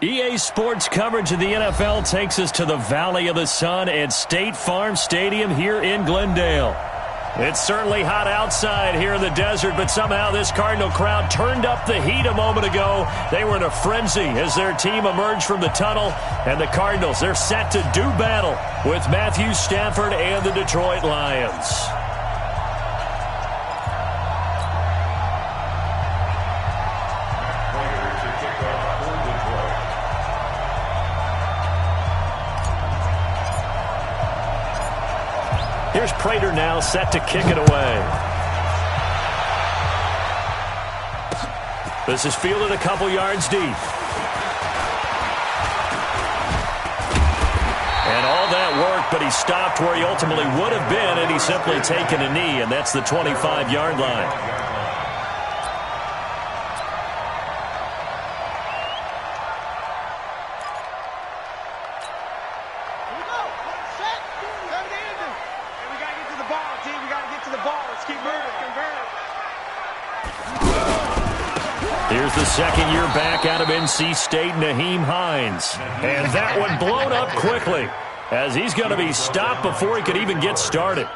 EA Sports coverage of the NFL takes us to the Valley of the Sun at State Farm Stadium here in Glendale. It's certainly hot outside here in the desert, but somehow this Cardinal crowd turned up the heat a moment ago. They were in a frenzy as their team emerged from the tunnel, and the Cardinals, they're set to do battle with Matthew Stafford and the Detroit Lions. Here's Prater now set to kick it away. This is fielded a couple yards deep. And all that work, but he stopped where he ultimately would have been, and he's simply taken a knee, and that's the 25-yard line. Here's the second year back out of NC State, Nyheim Hines. And that one blown up quickly as he's going to be stopped before he could even get started.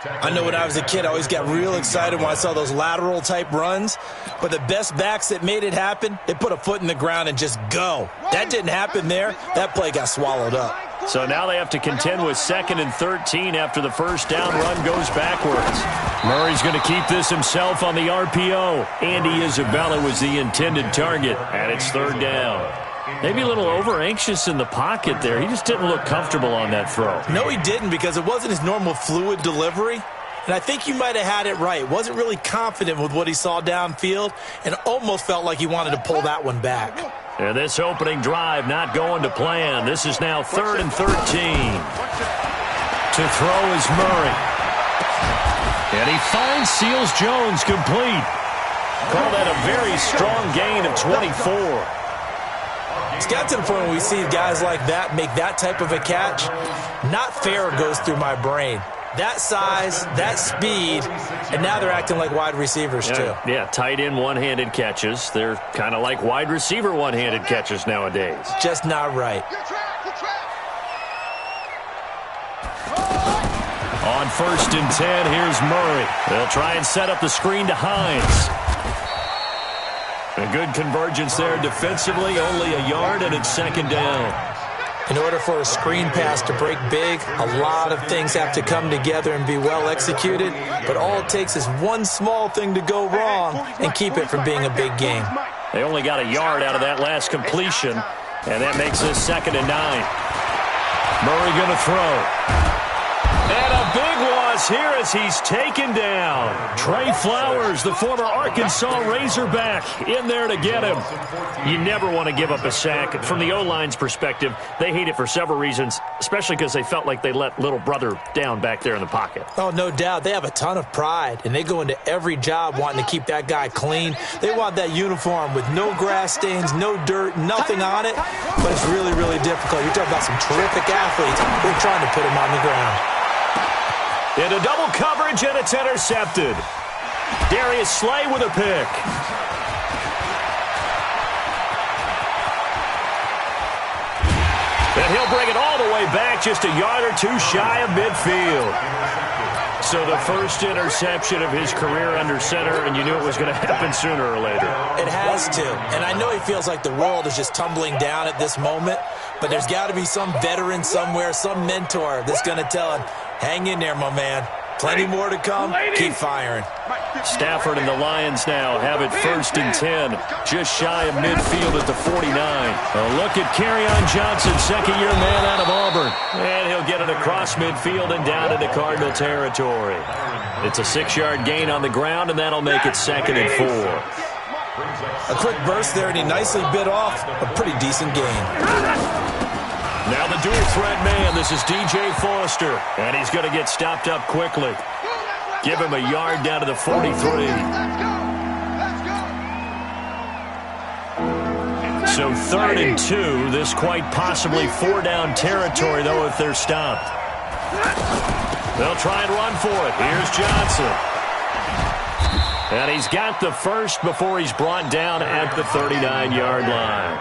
I know when I was a kid, I always got real excited when I saw those lateral-type runs. But the best backs that made it happen, they put a foot in the ground and just go. That didn't happen there. That play got swallowed up. So now they have to contend with 2nd and 13 after the first down run goes backwards. Murray's going to keep this himself on the RPO. Andy Isabella was the intended target, and it's 3rd down. Maybe a little over-anxious in the pocket there. He just didn't look comfortable on that throw. No, he didn't, because it wasn't his normal fluid delivery. And I think you might have had it right. Wasn't really confident with what he saw downfield and almost felt like he wanted to pull that one back. And this opening drive not going to plan. This is now 3rd and 13. To throw is Murray. And he finds Seals-Jones complete. Call that a very strong gain of 24. It's got to the point where we see guys like that make that type of a catch. Not fair goes through my brain. That size, that speed, and now they're acting like wide receivers too. Yeah, tight end one-handed catches. They're kind of like wide receiver one-handed catches nowadays. Just not right. On 1st and 10, here's Murray. They'll try and set up the screen to Hines. A good convergence there defensively, only a yard, and it's 2nd down. In order for a screen pass to break big, a lot of things have to come together and be well executed, but all it takes is one small thing to go wrong and keep it from being a big game. They only got a yard out of that last completion, and that makes this 2nd and 9. Murray going to throw. And a big loss here as he's taken down. Trey Flowers, the former Arkansas Razorback, in there to get him. You never want to give up a sack. From the O-line's perspective, they hate it for several reasons, especially because they felt like they let little brother down back there in the pocket. Oh, no doubt. They have a ton of pride, and they go into every job wanting to keep that guy clean. They want that uniform with no grass stains, no dirt, nothing on it, but it's really, really difficult. You're talking about some terrific athletes. They're trying to put him on the ground. Into double coverage, and it's intercepted. Darius Slay with a pick. And he'll bring it all the way back, just a yard or two shy of midfield. So the first interception of his career under center, and you knew it was going to happen sooner or later. It has to. And I know he feels like the world is just tumbling down at this moment, but there's got to be some veteran somewhere, some mentor that's going to tell him, hang in there, my man. Plenty more to come. Keep firing. Stafford and the Lions now have it 1st and 10, just shy of midfield at the 49. A look at Kerryon Johnson, 2nd-year man out of Auburn. And he'll get it across midfield and down into Cardinal territory. It's a 6-yard gain on the ground, and that'll make it 2nd and 4. A quick burst there, and he nicely bit off a pretty decent gain. Now the dual threat man, this is DJ Foster, and he's going to get stopped up quickly. Give him a yard down to the 43. So 3rd and 2, this quite possibly 4-down territory, though, if they're stopped. They'll try and run for it. Here's Johnson. And he's got the first before he's brought down at the 39-yard line.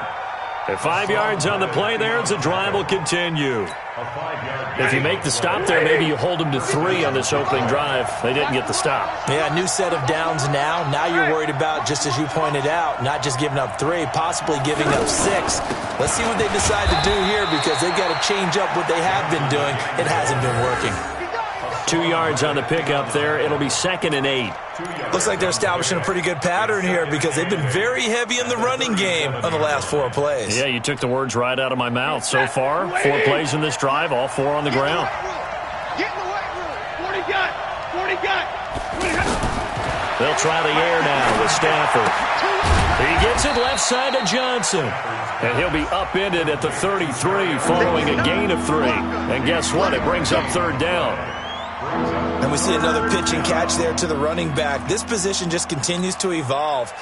And 5 yards on the play there as the drive will continue. If you make the stop there, maybe you hold them to 3 on this opening drive. They didn't get the stop. Yeah, new set of downs now. Now you're worried about, just as you pointed out, not just giving up 3, possibly giving up 6. Let's see what they decide to do here, because they've got to change up what they have been doing. It hasn't been working. 2 yards on the pickup there. It'll be 2nd and 8. Looks like they're establishing a pretty good pattern here, because they've been very heavy in the running game on the last 4 plays. Yeah, you took the words right out of my mouth. So far, 4 plays in this drive, all 4 on the ground. Get in the weight room. 40 gun. 40 gun. They'll try the air now with Stafford. He gets it left side to Johnson. And he'll be upended at the 33 following a gain of 3. And guess what? It brings up 3rd down. And we see another pitch and catch there to the running back. This position just continues to evolve.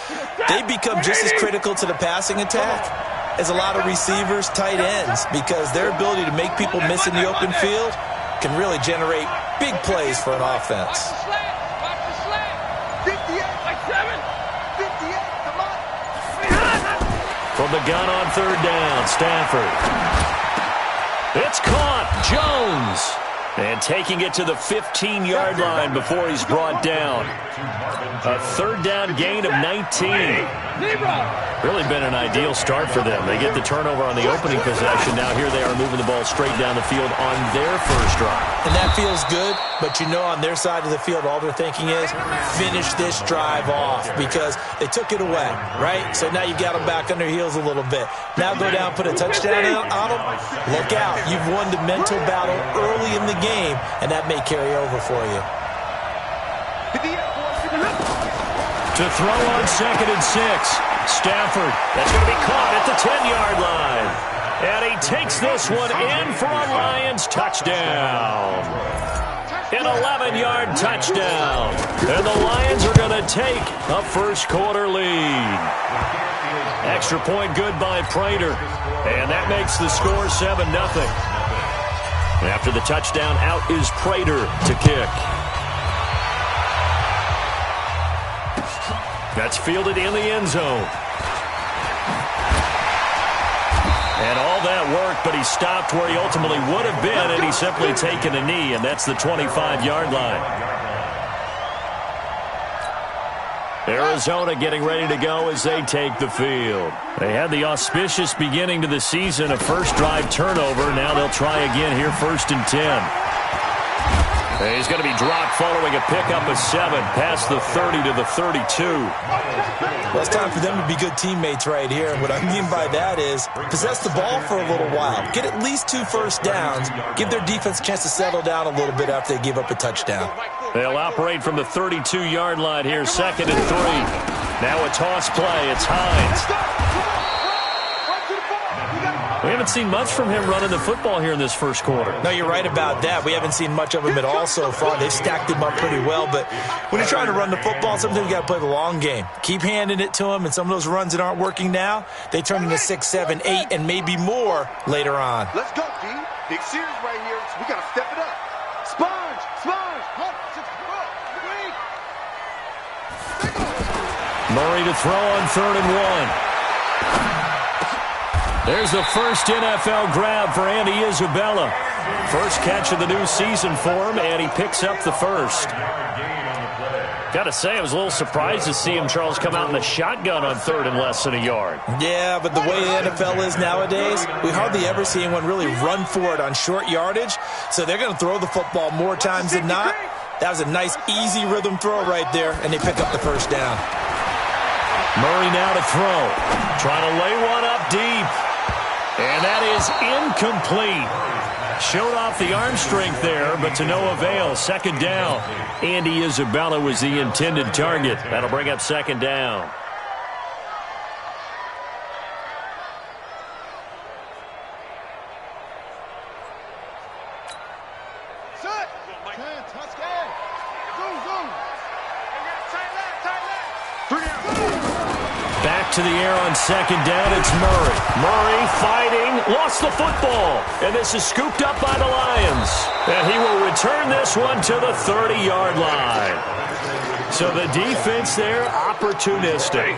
They become just as critical to the passing attack as a lot of receivers, tight ends, because their ability to make people miss in the open field can really generate big plays for an offense. From the gun on 3rd down, Stafford. It's caught. Jones. And taking it to the 15-yard line before he's brought down. A 3rd down gain of 19. Really been an ideal start for them. They get the turnover on the opening possession. Now here they are moving the ball straight down the field on their first drive. And that feels good, but you know on their side of the field all they're thinking is finish this drive off, because they took it away, right? So now you got them back on their heels a little bit. Now go down, put a touchdown on them. Look out. You've won the mental battle early in the game, and that may carry over for you. To throw on 2nd and 6. Stafford, that's going to be caught at the 10-yard line. And he takes this one in for a Lions touchdown. An 11-yard touchdown. And the Lions are going to take a first-quarter lead. Extra point good by Prater. And that makes the score 7-0. After the touchdown, out is Prater to kick. That's fielded in the end zone. And all that work, but he stopped where he ultimately would have been, and he's simply taken a knee, and that's the 25-yard line. Arizona getting ready to go as they take the field. They had the auspicious beginning to the season, a first drive turnover. Now they'll try again here, 1st and 10. He's going to be dropped following a pickup of 7 past the 30 to the 32. Well, it's time for them to be good teammates right here. And what I mean by that is possess the ball for a little while. Get at least 2 first downs. Give their defense a chance to settle down a little bit after they give up a touchdown. They'll operate from the 32-yard line here, 2nd and 3. Now a toss play. It's Hines. We haven't seen much from him running the football here in this first quarter. No, you're right about that. We haven't seen much of him at all so far. They've stacked him up pretty well, but when you're trying to run the football, sometimes you got to play the long game. Keep handing it to him, and some of those runs that aren't working now, they turn into 6, 7, 8, and maybe more later on. Let's go, D. Big series right here, so we got to step it up. Sponge, sponge, hump, Murray to throw on 3rd and 1. There's the first NFL grab for Andy Isabella. First catch of the new season for him, and he picks up the first. Got to say, I was a little surprised to see him, Charles, come out in the shotgun on 3rd and less than a yard. Yeah, but the way the NFL is nowadays, we hardly ever see anyone really run for it on short yardage, so they're going to throw the football more times than not. That was a nice, easy rhythm throw right there, and they pick up the first down. Murray now to throw. Trying to lay one up deep. And that is incomplete. Showed off the arm strength there, but to no avail. 2nd down. Andy Isabella was the intended target. That'll bring up 2nd down. Back to the air on 2nd down, it's Murray. Murray fighting, lost the football. And this is scooped up by the Lions. And he will return this one to the 30-yard line. So the defense there, opportunistic.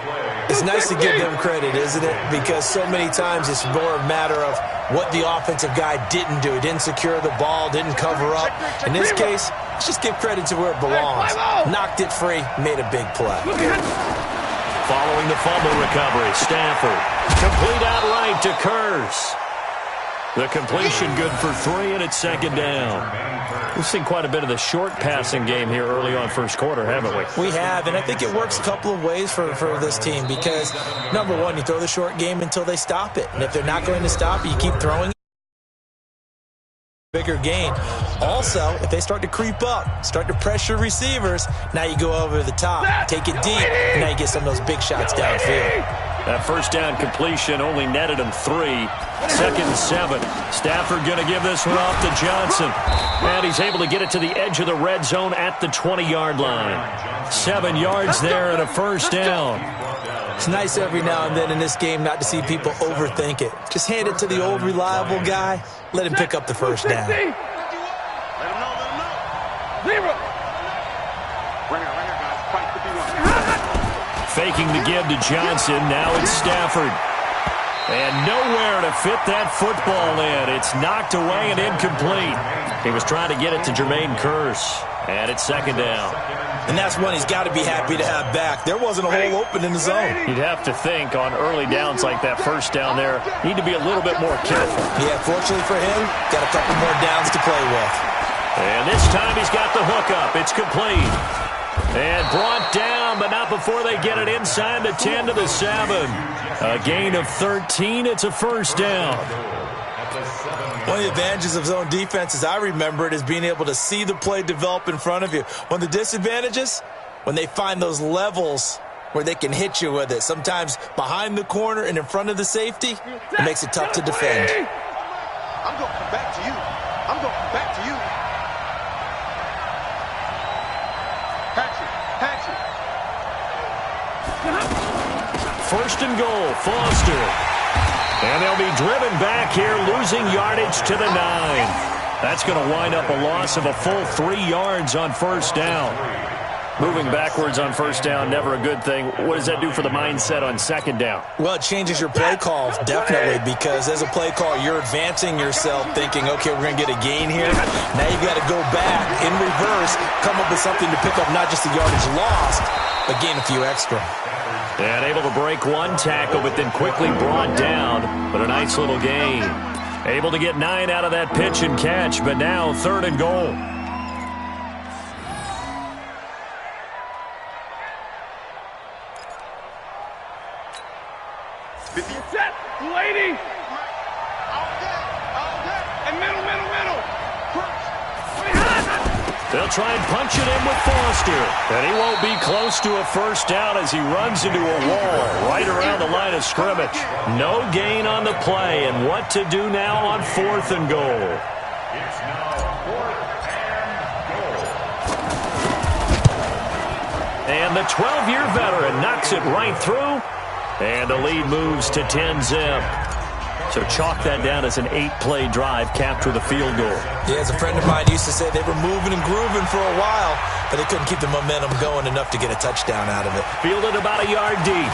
It's nice to give them credit, isn't it? Because so many times it's more a matter of what the offensive guy didn't do. He didn't secure the ball, didn't cover up. In this case, let's just give credit to where it belongs. Knocked it free, made a big play. Following the fumble recovery, Stafford. Complete out right to Kurz. The completion good for 3, and it's second down. We've seen quite a bit of the short passing game here early on first quarter, haven't we? We have, and I think it works a couple of ways for this team because, number one, you throw the short game until they stop it. And if they're not going to stop it, you keep throwing bigger gain. Also, if they start to creep up, start to pressure receivers, now you go over the top, take it deep, and now you get some of those big shots downfield. That first down completion only netted him 3. Second and 7. Stafford going to give this one off to Johnson. And he's able to get it to the edge of the red zone at the 20-yard line. 7 yards there and a first down. It's nice every now and then in this game not to see people overthink it. Just hand it to the old reliable guy. Let him pick up the first down. Let him know. Zero. Right here, guys. Fight to be one. Faking the give to Johnson. Now it's Stafford. And nowhere to fit that football in. It's knocked away and incomplete. He was trying to get it to Jermaine Kurz. And it's second down. And that's one he's got to be happy to have back. There wasn't a hole open in the zone. You'd have to think on early downs like that first down there, need to be a little bit more careful. Yeah, fortunately for him, got a couple more downs to play with. And this time he's got the hook up. It's complete. And brought down, but not before they get it inside the 10 to the 7. A gain of 13. It's a first down. One of the advantages of zone defense, as I remember it, is being able to see the play develop in front of you. One of the disadvantages, when they find those levels where they can hit you with it. Sometimes behind the corner and in front of the safety, it makes it tough to defend. I'm going to come back to you. I'm going to come back to you. Hatchet. First and goal, Foster. And they'll be driven back here, losing yardage to the 9. That's going to wind up a loss of a full 3 yards on first down. Moving backwards on first down, never a good thing. What does that do for the mindset on second down? Well, it changes your play call, definitely, because as a play call, you're advancing yourself thinking, okay, we're going to get a gain here. Now you've got to go back in reverse, come up with something to pick up not just the yardage lost, but gain a few extra. And able to break one tackle, but then quickly brought down. But a nice little gain. Able to get 9 out of that pitch and catch, but now third and goal. Set, lady. And middle. They'll try and punch it in with Foster. And he won't be close to a first down as he runs into a wall right around the line of scrimmage. No gain on the play. And what to do now on fourth and goal? It's now 4th and goal. And the 12-year veteran knocks it right through. And the lead moves to 10-zip. So chalk that down as an 8-play drive capped with a field goal. Yeah, as a friend of mine used to say, they were moving and grooving for a while, but they couldn't keep the momentum going enough to get a touchdown out of it. Fielded about a yard deep.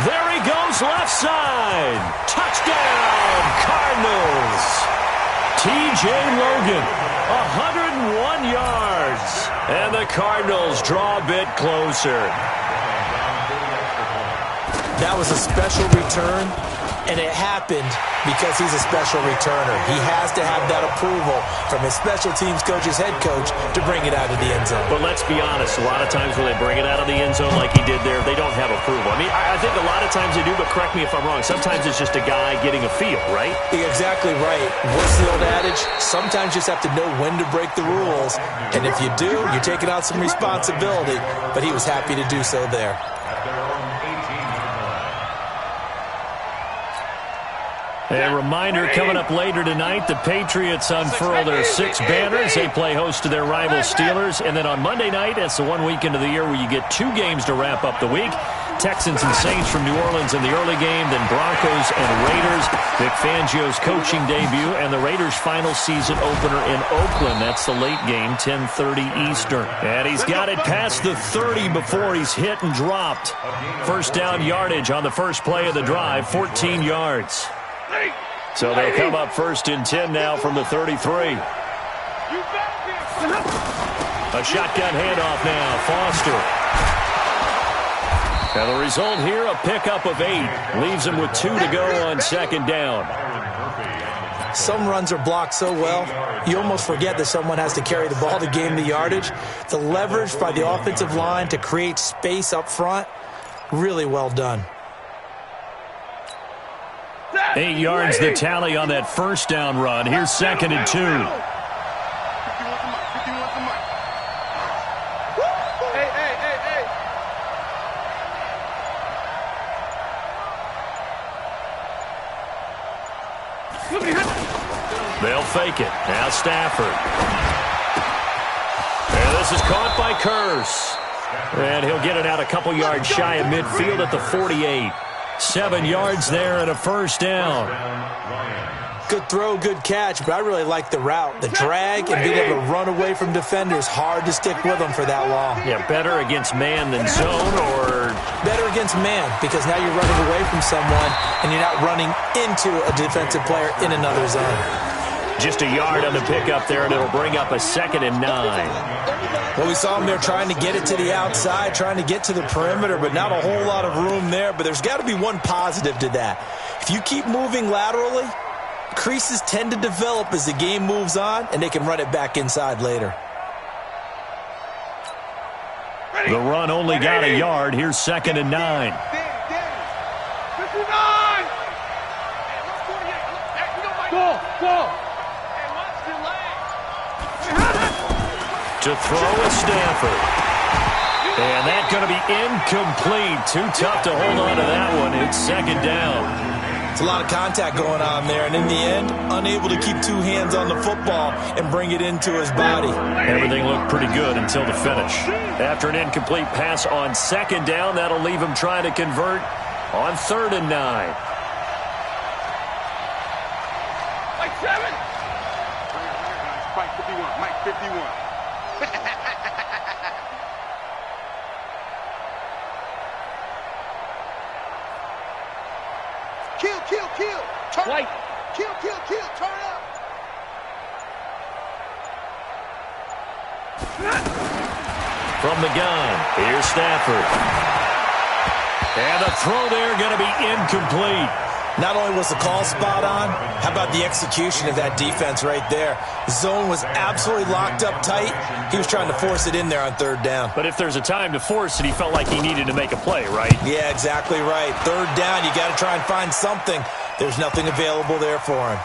There he goes, left side. Touchdown, Cardinals. T.J. Logan, 101 yards. And the Cardinals draw a bit closer. That was a special return, and it happened because he's a special returner. He has to have that approval from his special teams coach, his head coach, to bring it out of the end zone. But let's be honest, a lot of times when they bring it out of the end zone like he did there, they don't have approval. I mean, I think a lot of times they do, but correct me if I'm wrong. Sometimes it's just a guy getting a feel, right? You're exactly right. What's the old adage? Sometimes you just have to know when to break the rules. And if you do, you're taking on some responsibility. But he was happy to do so there. A reminder, coming up later tonight, the Patriots unfurl their 6 banners. They play host to their rival Steelers. And then on Monday night, it's the one weekend of the year where you get 2 games to wrap up the week. Texans and Saints from New Orleans in the early game, then Broncos and Raiders. Vic Fangio's coaching debut and the Raiders' final season opener in Oakland. That's the late game, 10:30 Eastern. And he's got it past the 30 before he's hit and dropped. First down yardage on the first play of the drive, 14 yards. So they'll come up first and 10 now from the 33. A shotgun handoff now, Foster. And the result here, a pickup of 8. Leaves him with 2 to go on second down. Some runs are blocked so well, you almost forget that someone has to carry the ball to gain the yardage. The leverage by the offensive line to create space up front, really well done. 8 yards the tally on that first down run. Here's second and 2. They'll fake it. Now Stafford. And this is caught by Curse. And he'll get it out a couple yards shy of midfield at the 48. 7 yards there and a first down. Good throw, good catch, but I really like the route. The drag and being able to run away from defenders, hard to stick with them for that long. Yeah, better against man than zone, or? Better against man, because now you're running away from someone and you're not running into a defensive player in another zone. Just a yard on the pickup there, and it'll bring up a 2nd and 9. Well, we saw him there trying to get it to the outside, trying to get to the perimeter, but not a whole lot of room there. But there's got to be one positive to that. If you keep moving laterally, creases tend to develop as the game moves on, and they can run it back inside later. The run only got a yard. Here's 2nd and 9. Go! To throw is Stafford. And that's going to be incomplete. Too tough to hold on to that one. It's 2nd down. It's a lot of contact going on there, and in the end, unable to keep 2 hands on the football and bring it into his body. Everything looked pretty good until the finish. After an incomplete pass on 2nd down, that'll leave him trying to convert on 3rd and 9. Mike 7. Mike 51. Mike 51. Kill. Turn up. Kill. Turn up. From the gun, here's Stafford. And the throw there going to be incomplete. Not only was the call spot on, how about the execution of that defense right there? The zone was absolutely locked up tight. He was trying to force it in there on 3rd down. But if there's a time to force it, he felt like he needed to make a play, right? Yeah, exactly right. 3rd down, you got to try and find something. There's nothing available there for him.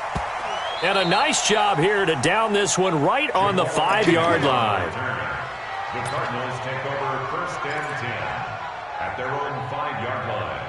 And a nice job here to down this one right on the 5-yard line. The Cardinals take over 1st and 10 at their own 5-yard line.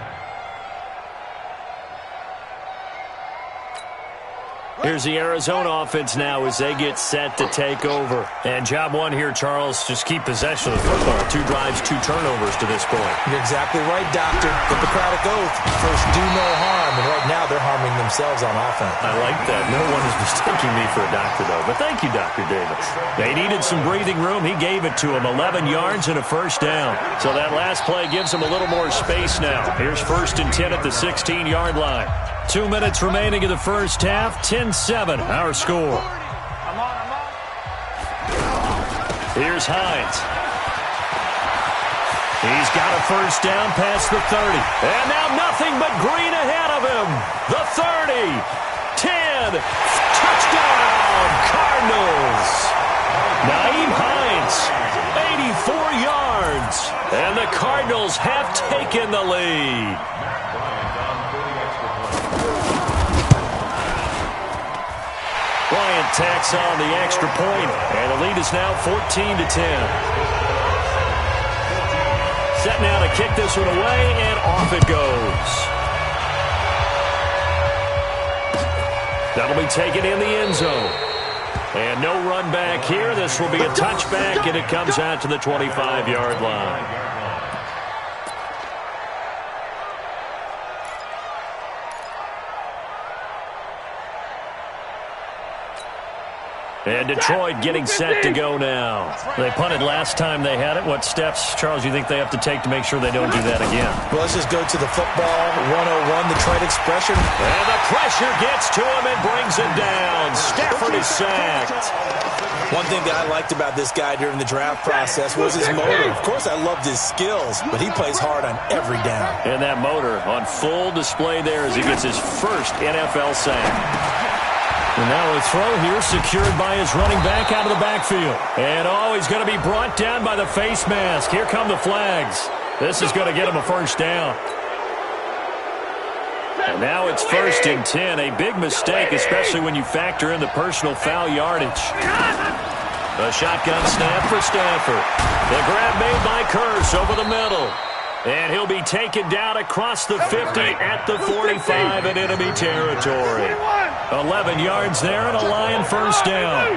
Here's the Arizona offense now as they get set to take over. And job one here, Charles, just keep possession of the football. 2 drives, 2 turnovers to this point. You're exactly right, Doctor. Hippocratic oath. First, do no harm. And right now, they're harming themselves on offense. I like that. No one is mistaking me for a doctor, though. But thank you, Dr. Davis. They needed some breathing room. He gave it to them. 11 yards and a first down. So that last play gives them a little more space now. Here's 1st and 10 at the 16-yard line. 2 minutes remaining in the first half. 10-7, our score. Here's Hines. He's got a first down past the 30. And now nothing but green ahead of him. The 30. 10. Touchdown, Cardinals. Nyheim Hines, 84 yards. And the Cardinals have taken the lead. Bryant tacks on the extra point, and the lead is now 14-10. Set now to kick this one away, and off it goes. That'll be taken in the end zone. And no run back here. This will be a touchback, and it comes out to the 25-yard line. And Detroit getting set to go now. They punted last time they had it. What steps, Charles, you think they have to take to make sure they don't do that again? Well, let's just go to the football 101, the Detroit expression. And the pressure gets to him and brings him down. Stafford is sacked. One thing that I liked about this guy during the draft process was his motor. Of course, I loved his skills, but he plays hard on every down. And that motor on full display there as he gets his first NFL sack. And now a throw here secured by his running back out of the backfield. And he's going to be brought down by the face mask. Here come the flags. This is going to get him a first down. And now it's 1st and 10. A big mistake, especially when you factor in the personal foul yardage. The shotgun snap for Stafford. The grab made by Curse over the middle. And he'll be taken down across the 50 at the 45 in enemy territory. 11 yards there and a Lion first down.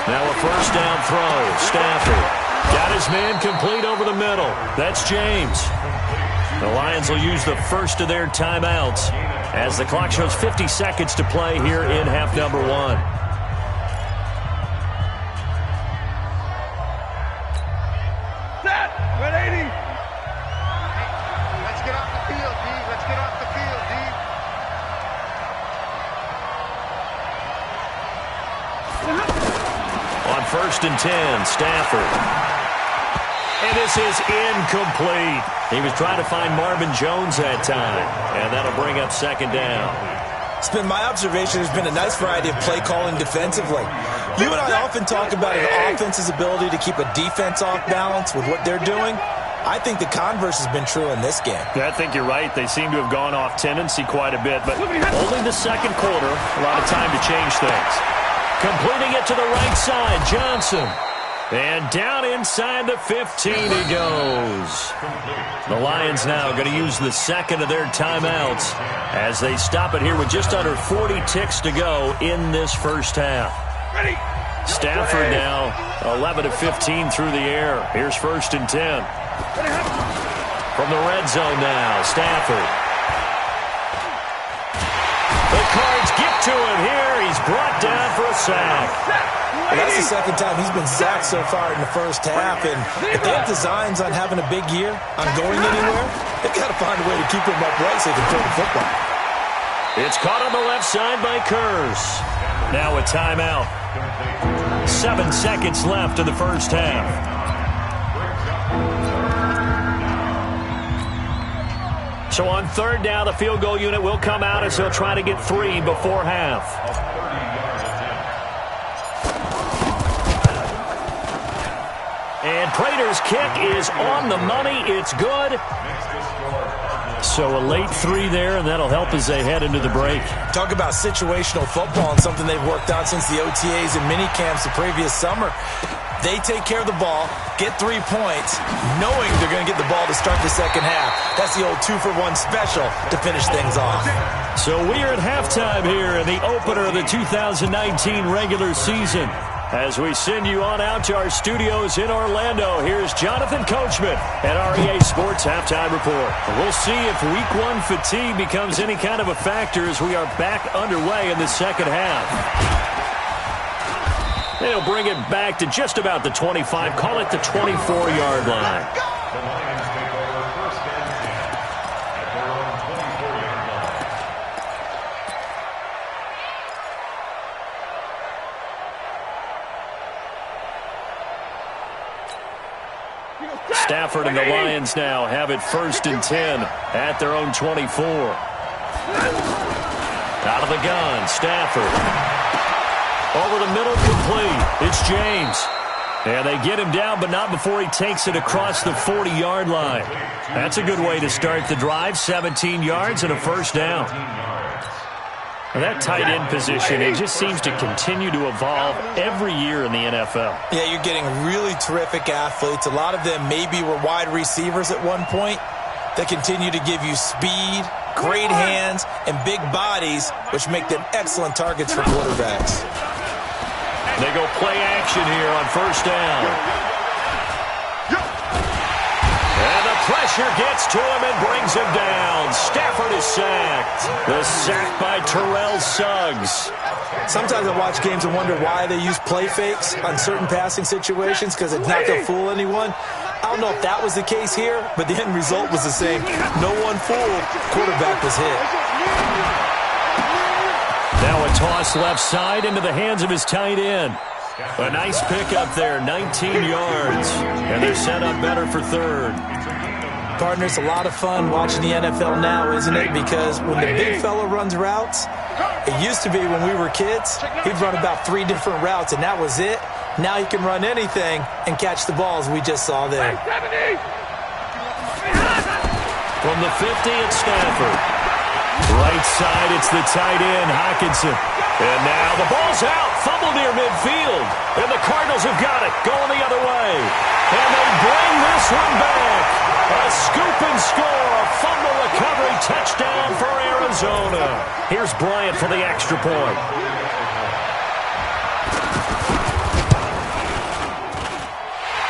Now a first down throw. Stafford got his man complete over the middle. That's James. The Lions will use the first of their timeouts as the clock shows 50 seconds to play here in half number 1. On 1st and 10, Stafford. And this is incomplete. He was trying to find Marvin Jones that time. And that'll bring up 2nd down. It's been my observation there's been a nice variety of play calling defensively. You and I often talk about an offense's ability to keep a defense off balance with what they're doing. I think the converse has been true in this game. I think you're right. They seem to have gone off tendency quite a bit, but only the second quarter, a lot of time to change things. Completing it to the right side, Johnson. And down inside the 15 he goes. The Lions now going to use the second of their timeouts as they stop it here with just under 40 ticks to go in this first half. Stafford now 11 of 15 through the air. Here's 1st and 10. From the red zone now, Stafford. The Cards get to him here. He's brought down for a sack. Well, that's the second time he's been sacked so far in the first half. And if they have designs on having a big year, on going anywhere, they've got to find a way to keep him upright so they can throw the football. It's caught on the left side by Curse. Now a timeout. 7 seconds left in the first half. So on 3rd down, the field goal unit will come out as they'll try to get 3 before half. And Prater's kick is on the money. It's good. So a late 3 there, and that'll help as they head into the break. Talk about situational football and something they've worked on since the OTAs and mini camps the previous summer. They take care of the ball, get 3 points, knowing they're going to get the ball to start the second half. That's the old 2-for-1 special to finish things off. So we are at halftime here in the opener of the 2019 regular season. As we send you on out to our studios in Orlando, here's Jonathan Coachman at our EA Sports Halftime Report. We'll see if Week 1 fatigue becomes any kind of a factor as we are back underway in the second half. They'll bring it back to just about the 25, call it the 24-yard line. The Lions take over 1st and 10 at their own 24-yard line. Stafford and the Lions now have it 1st and 10 at their own 24. Out of the gun, Stafford. Over the middle, complete. It's James. And they get him down, but not before he takes it across the 40-yard line. That's a good way to start the drive. 17 yards and a first down. And that tight end position, it just seems to continue to evolve every year in the NFL. Yeah, you're getting really terrific athletes. A lot of them maybe were wide receivers at one point. They continue to give you speed, great hands, and big bodies, which make them excellent targets for quarterbacks. They go play action here on first down. And the pressure gets to him and brings him down. Stafford is sacked. The sack by Terrell Suggs. Sometimes I watch games and wonder why they use play fakes on certain passing situations because it's not going to fool anyone. I don't know if that was the case here, but the end result was the same. No one fooled. Quarterback was hit. Now a toss left side into the hands of his tight end. A nice pickup there, 19 yards. And they're set up better for third. Partner, it's a lot of fun watching the NFL now, isn't it? Because when the big fella runs routes, it used to be when we were kids, he'd run about 3 different routes, and that was it. Now he can run anything and catch the balls we just saw there. From the 50, it's Stafford. Right side, it's the tight end, Hockenson. And now the ball's out. Fumble near midfield. And the Cardinals have got it. Going the other way. And they bring this one back. A scoop and score. A fumble recovery touchdown for Arizona. Here's Bryant for the extra point.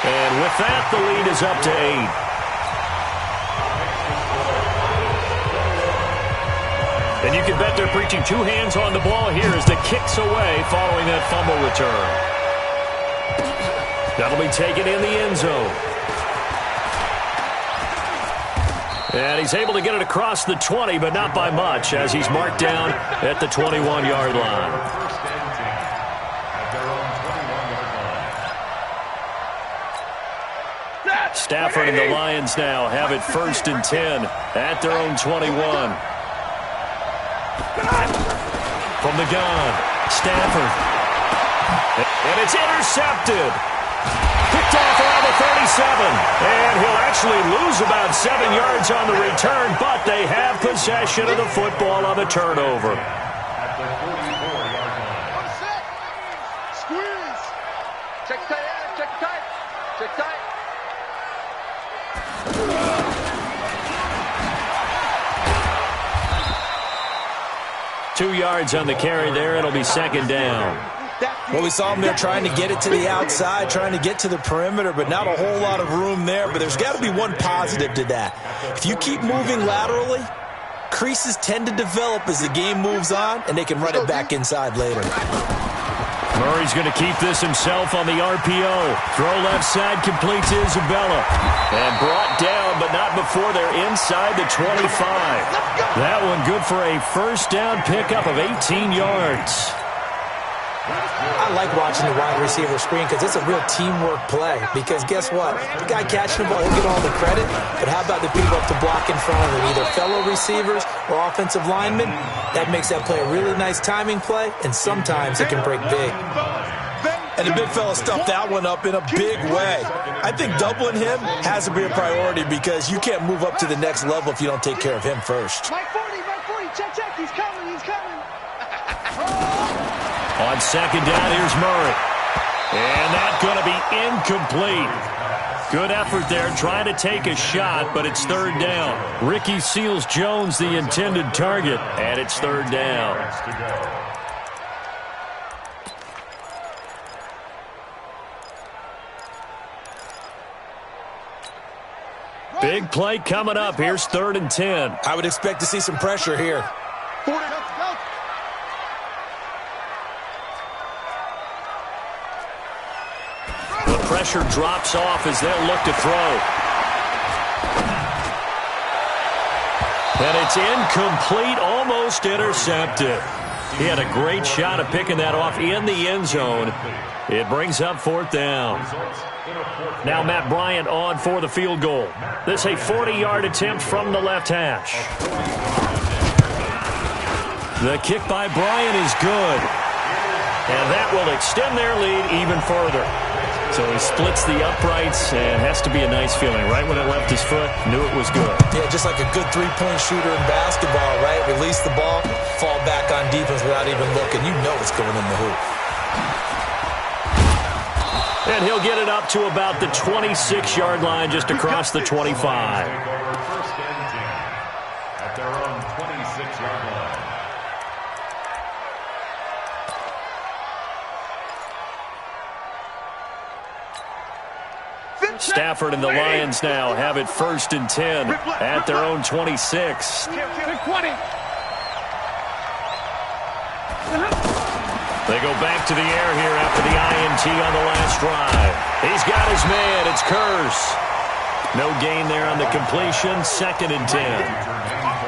And with that, the lead is up to 8. And you can bet they're preaching 2 hands on the ball here as the kick's away following that fumble return. That'll be taken in the end zone. And he's able to get it across the 20, but not by much, as he's marked down at the 21-yard line. Stafford and the Lions now have it 1st and 10 at their own 21. From the gun, Stafford. And it's intercepted. Picked off around the 37. And he'll actually lose about 7 yards on the return, but they have possession of the football on the turnover. At the 44-yard line. Squeeze. Check tight. Check tight. Check tight. 2 yards on the carry there. It'll be 2nd down. Well, we saw him there trying to get it to the outside, trying to get to the perimeter, but not a whole lot of room there. But there's got to be one positive to that. If you keep moving laterally, creases tend to develop as the game moves on, and they can run it back inside later. Murray's going to keep this himself on the RPO. Throw left side, complete to Isabella. And brought down, but not before they're inside the 25. That one good for a 1st down pickup of 18 yards. I like watching the wide receiver screen because it's a real teamwork play. Because guess what? The guy catching the ball, he'll get all the credit. But how about the people up to block in front of him, either fellow receivers or offensive linemen? That makes that play a really nice timing play, and sometimes it can break big. And the big fella stuffed that one up in a big way. I think doubling him has to be a priority because you can't move up to the next level if you don't take care of him first. Mike 40, check, he's coming. On 2nd down, here's Murray. And that's going to be incomplete. Good effort there, trying to take a shot, but it's 3rd down. Ricky Seals-Jones, the intended target, and it's 3rd down. Big play coming up. Here's 3rd and 10. I would expect to see some pressure here. 40, let's go. The pressure drops off as they'll look to throw. And it's incomplete, almost intercepted. He had a great shot at picking that off in the end zone. It brings up 4th down. Now Matt Bryant on for the field goal. This a 40-yard attempt from the left hash. The kick by Bryant is good. And that will extend their lead even further. So he splits the uprights, and has to be a nice feeling. Right when it left his foot, knew it was good. Yeah, just like a good three-point shooter in basketball, right? Release the ball, fall back on defense without even looking. You know it's going in the hoop. And he'll get it up to about the 26-yard line, just across the 25. First and 10 at their own 26-yard line. Stafford and the Lions now have it 1st and 10 at their own 26. They go back to the air here after the INT on the last drive. He's got his man. It's Curse. No gain there on the completion. 2nd and 10.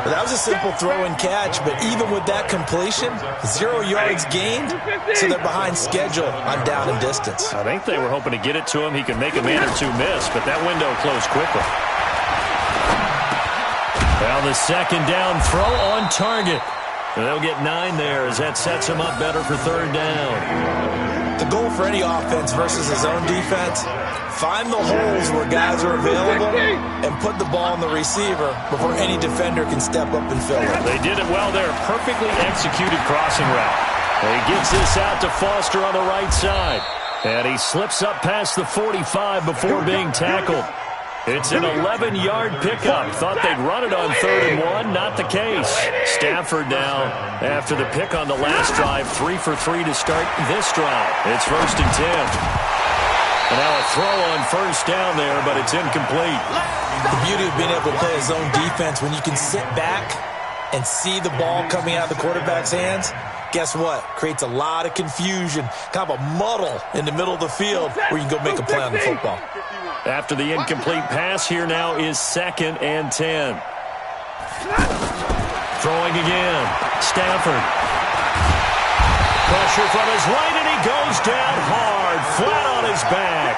Well, that was a simple throw and catch, but even with that completion, 0 yards gained, so they're behind schedule on down and distance. I think they were hoping to get it to him. He could make a man or two miss, but that window closed quickly. Now the 2nd down throw on target. And they'll get 9 there as that sets him up better for 3rd down. The goal for any offense versus his own defense, find the holes where guys are available and put the ball on the receiver before any defender can step up and fill it. They did it well there. Perfectly executed crossing route. He gets this out to Foster on the right side. And he slips up past the 45 before being tackled. It's an 11-yard pickup. Thought they'd run it on 3rd and 1. Not the case. Stafford now, after the pick on the last drive, 3 for 3 to start this drive. It's 1st and 10. And now a throw on 1st down there, but it's incomplete. The beauty of being able to play his own defense, when you can sit back and see the ball coming out of the quarterback's hands, guess what? Creates a lot of confusion, kind of a muddle in the middle of the field where you can go make a play on the football. After the incomplete pass, here now is 2nd and 10. Throwing again. Stafford. Pressure from his right, and he goes down hard, flat on his back.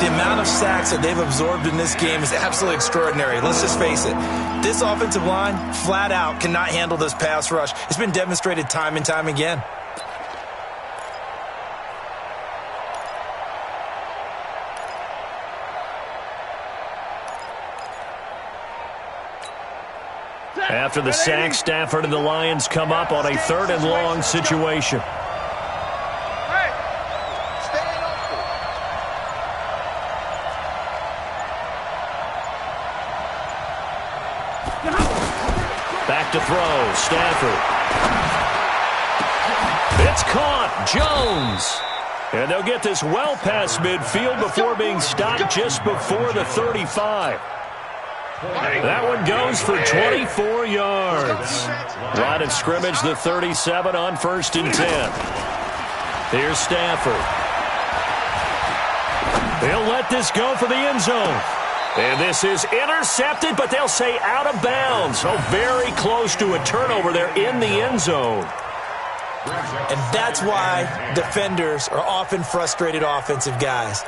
The amount of sacks that they've absorbed in this game is absolutely extraordinary. Let's just face it. This offensive line, flat out, cannot handle this pass rush. It's been demonstrated time and time again. After the sack, Stafford and the Lions come up on a 3rd and long situation. Back to throw, Stafford. It's caught, Jones. And they'll get this well past midfield before being stopped just before the 35. That one goes for 24 yards. Line of scrimmage, the 37 on 1st and 10. Here's Stafford. They'll let this go for the end zone. And this is intercepted, but they'll say out of bounds. So very close to a turnover there in the end zone. And that's why defenders are often frustrated offensive guys.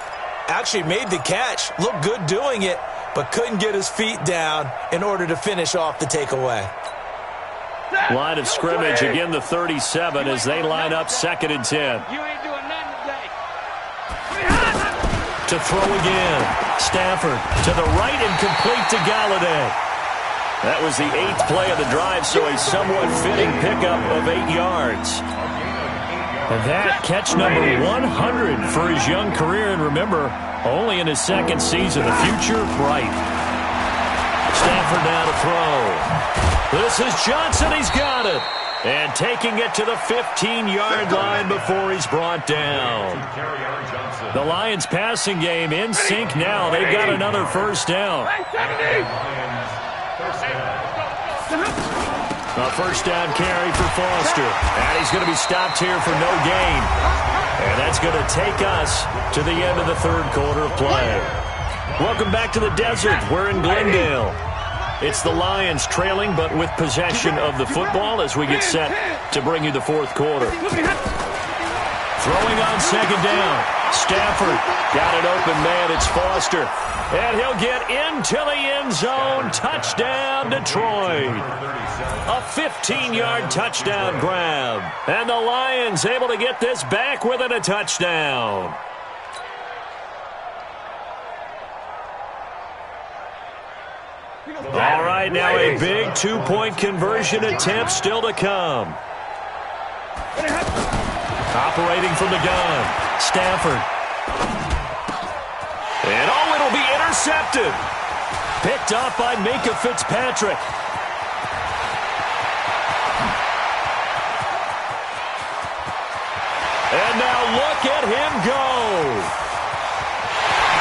Actually made the catch, looked good doing it, but couldn't get his feet down in order to finish off the takeaway. Line of scrimmage, again the 37 as they line up 2nd and 10. You ain't doing nothing today. To throw again. Stafford to the right and complete to Galladay. That was the 8th play of the drive, so a somewhat fitting pickup of 8 yards. And that catch number 100 for his young career, and remember, only in his 2nd season. The future bright. Stafford now to throw. This is Johnson. He's got it. And taking it to the 15-yard line before he's brought down. The Lions passing game in sync now. They've got another 1st down. A 1st down carry for Foster. And he's going to be stopped here for no gain. And that's going to take us to the end of the 3rd quarter of play. Welcome back to the desert. We're in Glendale. It's the Lions trailing, but with possession of the football as we get set to bring you the 4th quarter. Throwing on 2nd down. Stafford got it open, man. It's Foster. And he'll get into the end zone. Touchdown, Detroit. A 15-yard touchdown grab. And the Lions able to get this back within a touchdown. All right, now a big 2-point conversion attempt still to come. Operating from the gun, Stafford. And it'll be intercepted. Picked off by Minka Fitzpatrick. And now look at him go.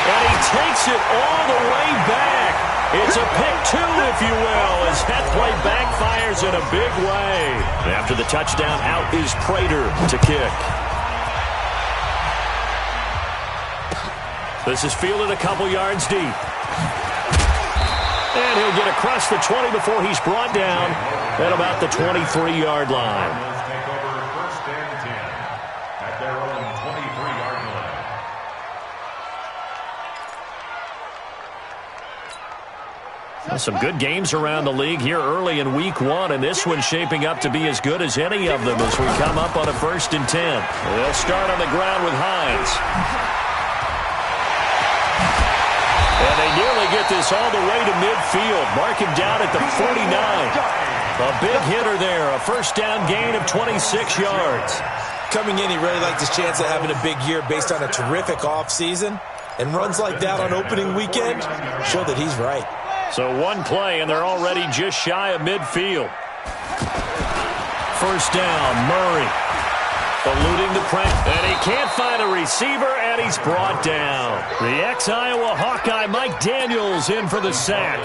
And he takes it all the way back. It's a pick two, if you will, as that play backfires in a big way. After the touchdown, out is Prater to kick. This is fielded a couple yards deep. And he'll get across the 20 before he's brought down at about the 23-yard line. Some good games around the league here early in week one, and this one's shaping up to be as good as any of them as we come up on a 1st and 10. They'll start on the ground with Hines. And they nearly get this all the way to midfield. Mark him down at the 49. A big hitter there, a first down gain of 26 yards. Coming in, he really liked his chance of having a big year based on a terrific offseason. And runs like that on opening weekend show that he's right. So one play, and they're already just shy of midfield. First down, Murray. Eluding the pressure, and he can't find a receiver, and he's brought down. The ex-Iowa Hawkeye, Mike Daniels, in for the sack.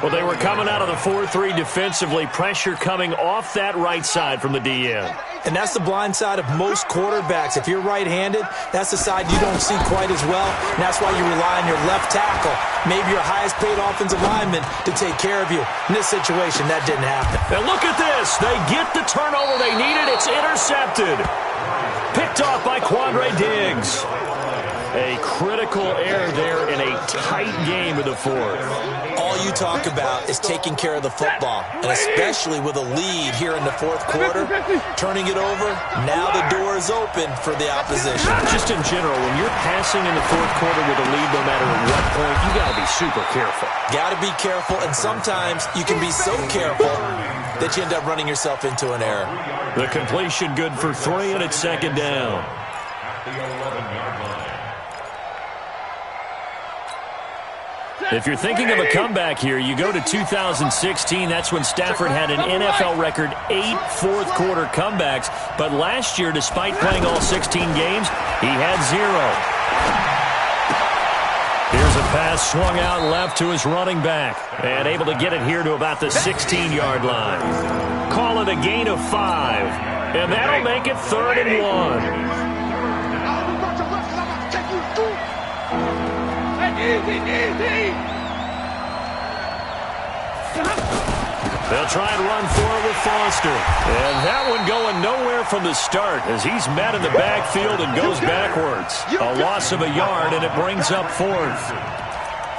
Well, they were coming out of the 4-3 defensively. Pressure coming off that right side from the DN. And that's the blind side of most quarterbacks. If you're right-handed, that's the side you don't see quite as well. And that's why you rely on your left tackle, maybe your highest-paid offensive lineman, to take care of you. In this situation, that didn't happen. And look at this. They get the turnover they needed. It's intercepted. Picked off by Quandre Diggs. A critical error there in a tight game in the fourth. All you talk about is taking care of the football, and especially with a lead here in the fourth quarter, turning it over, now the door is open for the opposition. Just in general, when you're passing in the fourth quarter with a lead, no matter at what point, you got to be super careful. Got to be careful, and sometimes you can be so careful that you end up running yourself into an error. The completion good for 3, and it's second down. At the 11-yard line. If you're thinking of a comeback here, you go to 2016. That's when Stafford had an NFL record 8 fourth-quarter comebacks. But last year, despite playing all 16 games, he had 0. Here's a pass swung out left to his running back. And able to get it here to about the 16-yard line. Call it a gain of 5. And that'll make it 3rd and 1. They'll try and run forward with Foster. And that one going nowhere from the start as he's met in the backfield and goes backwards. A loss of a yard, and it brings up 4th.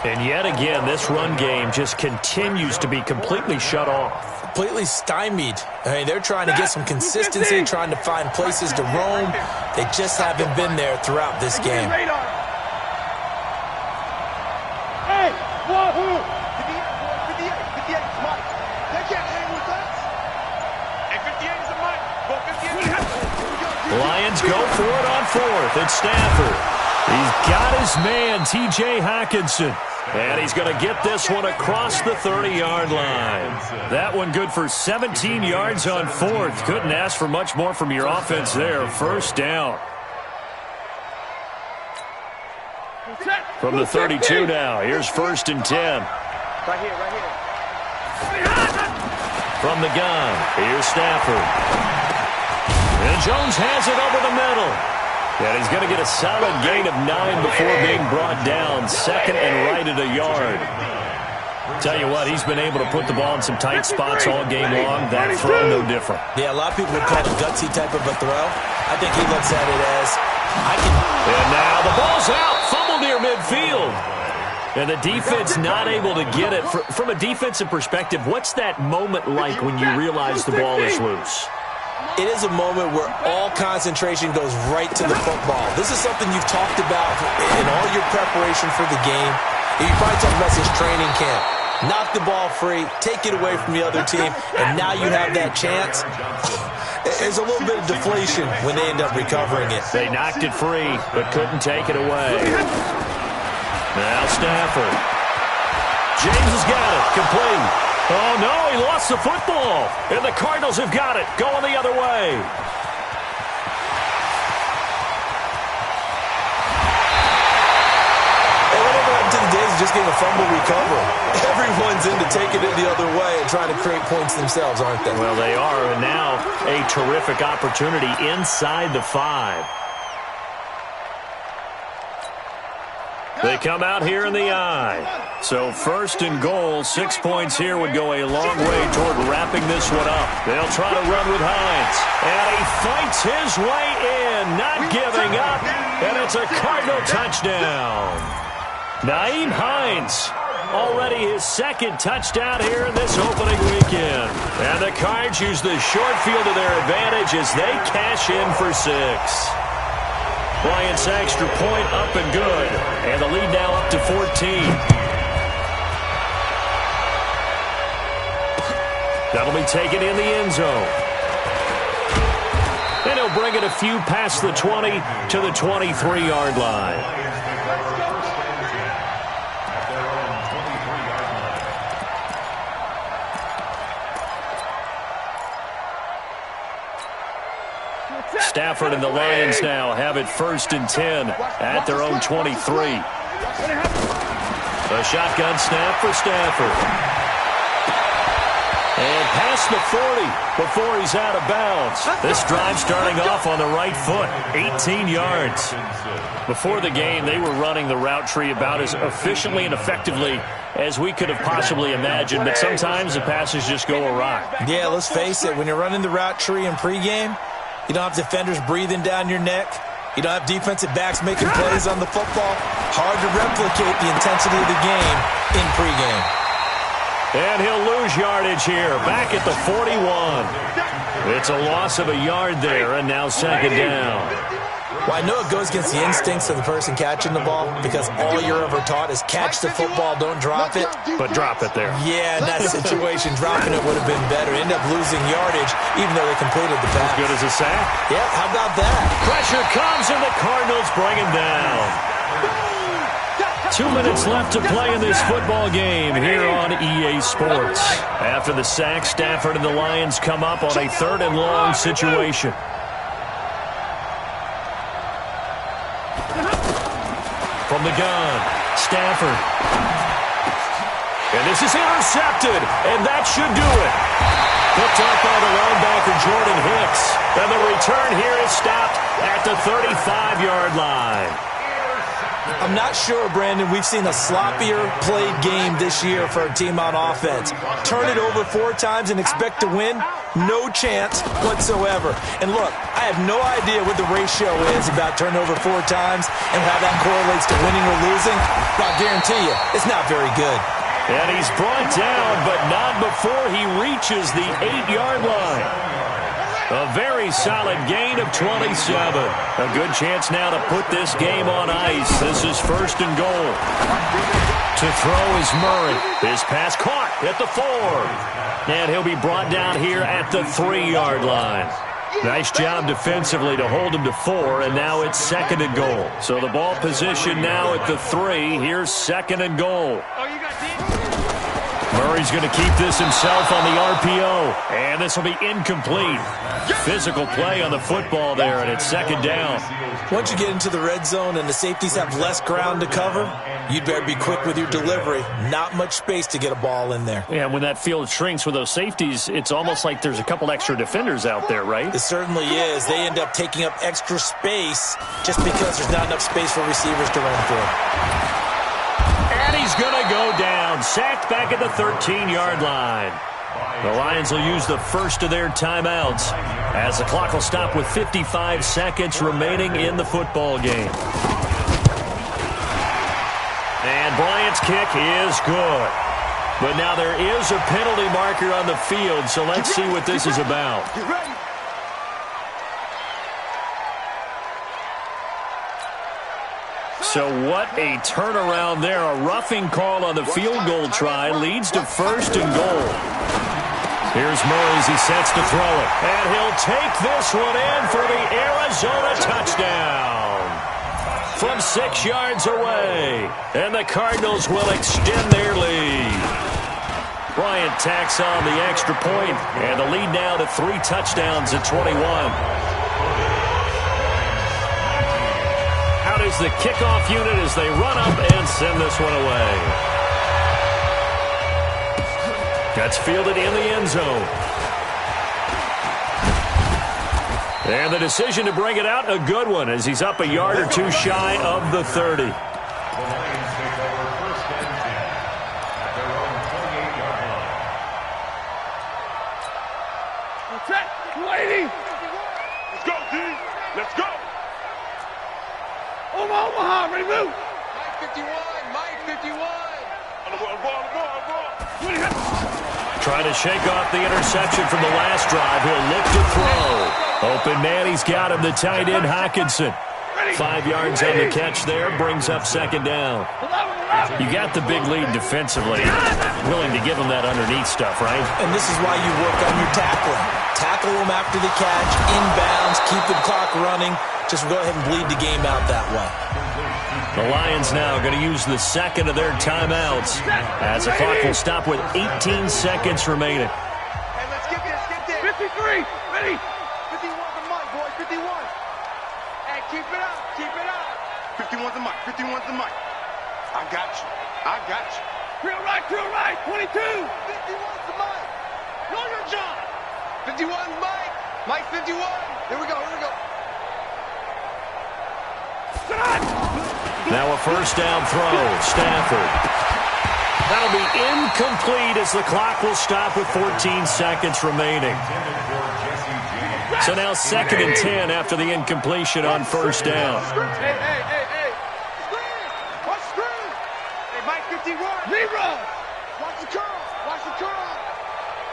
And yet again, this run game just continues to be completely shut off. Completely stymied. I mean, they're trying to get some consistency, trying to find places to roam. They just haven't been there throughout this game. Lions go for it on 4th. It's Stafford. He's got his man, T.J. Hockenson. And he's going to get this one across the 30-yard line. That one good for 17 yards on 4th. Couldn't ask for much more from your offense there. First down. From the 32 now. Here's 1st and 10. Right here. From the gun, here's Stafford. And Jones has it over the middle. And he's going to get a solid gain of 9 before being brought down. 2nd and right at a yard. Tell you what, he's been able to put the ball in some tight spots all game long. That throw, no different. Yeah, a lot of people would call it a gutsy type of a throw. I think he looks at it as, I can... And now the ball's out. Fumble near midfield. And the defense not able to get it. From a defensive perspective, what's that moment like when you realize the ball is loose? It is a moment where all concentration goes right to the football. This is something you've talked about in all your preparation for the game. You probably talked about this training camp. Knock the ball free, take it away from the other team, and now you have that chance. There's a little bit of deflation when they end up recovering it. They knocked it free, but couldn't take it away. Now Stafford. James has got it. Complete. Oh, no, he lost the football. And the Cardinals have got it. Going the other way. And whenever just getting a fumble recovery. Everyone's into taking it the other way and trying to create points themselves, aren't they? Well, they are, and now a terrific opportunity inside the 5. They come out here in the I. So first and goal, 6 points here would go a long way toward wrapping this one up. They'll try to run with Hines. And he fights his way in, not giving up. And it's a Cardinal touchdown. Nyheim Hines, already his second touchdown here in this opening weekend. And the Cards use the short field to their advantage as they cash in for 6. Bryant's extra point up and good. And the lead now up to 14. That'll be taken in the end zone. And he'll bring it a few past the 20 to the 23-yard line. Stafford and the Lions now have it 1st and 10 at their own 23. A shotgun snap for Stafford. And past the 40 before he's out of bounds. This drive starting off on the right foot, 18 yards. Before the game, they were running the route tree about as efficiently and effectively as we could have possibly imagined, but sometimes the passes just go awry. Yeah, let's face it, when you're running the route tree in pregame, you don't have defenders breathing down your neck. You don't have defensive backs making plays on the football. Hard to replicate the intensity of the game in pregame. And he'll lose yardage here, back at the 41. It's a loss of a yard there, and now second down. Well, I know it goes against the instincts of the person catching the ball because all you're ever taught is catch the football, don't drop it. But drop it there. Yeah, in that situation, dropping it would have been better. End up losing yardage, even though they completed the pass. As good as a sack? Yeah, how about that? Pressure comes, and the Cardinals bring him down. 2 minutes left to play in this football game here on EA Sports. After the sack, Stafford and the Lions come up on a 3rd and long situation. From the gun, Stafford. And this is intercepted, and that should do it. Picked up by the linebacker, Jordan Hicks. And the return here is stopped at the 35-yard line. I'm not sure, Brandon, we've seen a sloppier played game this year for a team on offense. Turn it over 4 times and expect to win? No chance whatsoever. And look, I have no idea what the ratio is about turnover 4 times and how that correlates to winning or losing. But I'll guarantee you, it's not very good. And he's brought down, but not before he reaches the 8-yard line. A very solid gain of 27. A good chance now to put this game on ice. This is 1st and goal. To throw is Murray. His pass caught at the 4. And he'll be brought down here at the 3-yard line. Nice job defensively to hold him to 4, and now it's 2nd and goal. So the ball position now at the 3. Here's 2nd and goal. Murray's going to keep this himself on the RPO, and this will be incomplete. Physical play on the football there, and it's 2nd down. Once you get into the red zone and the safeties have less ground to cover, you'd better be quick with your delivery. Not much space to get a ball in there. Yeah, when that field shrinks with those safeties, it's almost like there's a couple extra defenders out there, right? It certainly is. They end up taking up extra space just because there's not enough space for receivers to run through. And he's going to go down. Sacked back at the 13-yard line. The Lions will use the first of their timeouts as the clock will stop with 55 seconds remaining in the football game. And Bryant's kick is good. But now there is a penalty marker on the field, so let's see what this is about. So what a turnaround there. A roughing call on the field goal try leads to 1st and goal. Here's Murray as he sets to throw it. And he'll take this one in for the Arizona touchdown. From 6 yards away. And the Cardinals will extend their lead. Bryant tacks on the extra point, and the lead now to 3 touchdowns at 21. is the kickoff unit as they run up and send this one away. That's fielded in the end zone. And the decision to bring it out, a good one, as he's up a yard or two shy of the 30. The Lions take over first and 10 at their own 28-yard line. Check, 280. Let's go, D. Let's go. Omaha, ready to move. Mike 51. On the ball. Trying to shake off the interception from the last drive. He'll look to throw. Open man, he's got him, the tight end, Hockenson. 5 yards on the catch there, brings up second down. You got the big lead defensively. Willing to give him that underneath stuff, right? And this is why you work on your tackling. Tackle them after the catch, inbounds, keep the clock running. Just go ahead and bleed the game out that way. The Lions now going to use the second of their timeouts as the clock will stop with 18 seconds remaining. Hey, let's get this. 53. Ready? 51's the mic, boys. 51. Hey, keep it up. 51's the mic. I got you. Real right. 22. 51's the mic. Know your job. 51's Mike. Mike 51. Here we go. Now a first down throw, Stafford. That'll be incomplete as the clock will stop with 14 seconds remaining. So now 2nd and 10 after the incompletion on first down. Hey. Watch the screen. Hey, Mike 51. Zero. Watch the curl.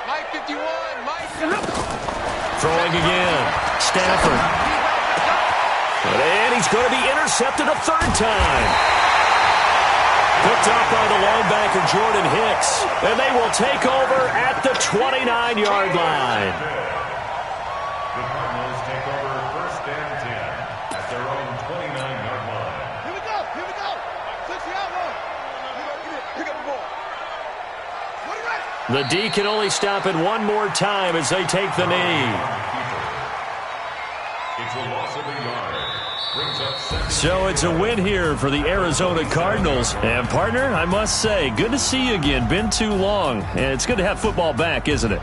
Mike 51. Throwing again, Stafford. And he's going to be intercepted a third time. Picked up by the linebacker, Jordan Hicks. And they will take over at the 29-yard line. The Cardinals take over first and 10 at their own 29-yard line. Here we go. 6-yard line. Pick up the ball. The D can only stop it one more time as they take the knee. It's a loss of a yard. So it's a win here for the Arizona Cardinals. And, partner, I must say, good to see you again. Been too long. And it's good to have football back, isn't it?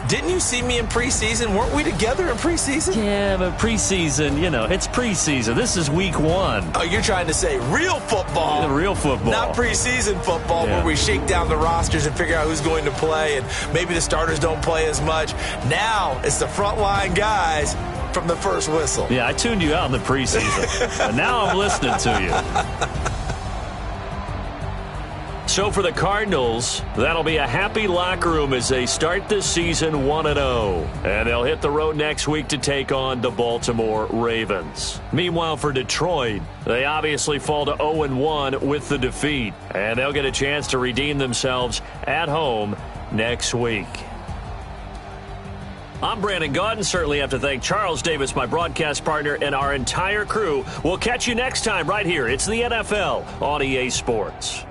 Didn't you see me in preseason? Weren't we together in preseason? Yeah, but preseason, it's preseason. This is week 1. Oh, you're trying to say real football. Real football. Not preseason football where we shake down the rosters and figure out who's going to play, and maybe the starters don't play as much. Now it's the frontline guys from the first whistle. Yeah, I tuned you out in the preseason. And now I'm listening to you. So for the Cardinals, that'll be a happy locker room as they start this season 1-0. And they'll hit the road next week to take on the Baltimore Ravens. Meanwhile, for Detroit, they obviously fall to 0-1 with the defeat. And they'll get a chance to redeem themselves at home next week. I'm Brandon Gaudin. Certainly have to thank Charles Davis, my broadcast partner, and our entire crew. We'll catch you next time right here. It's the NFL on EA Sports.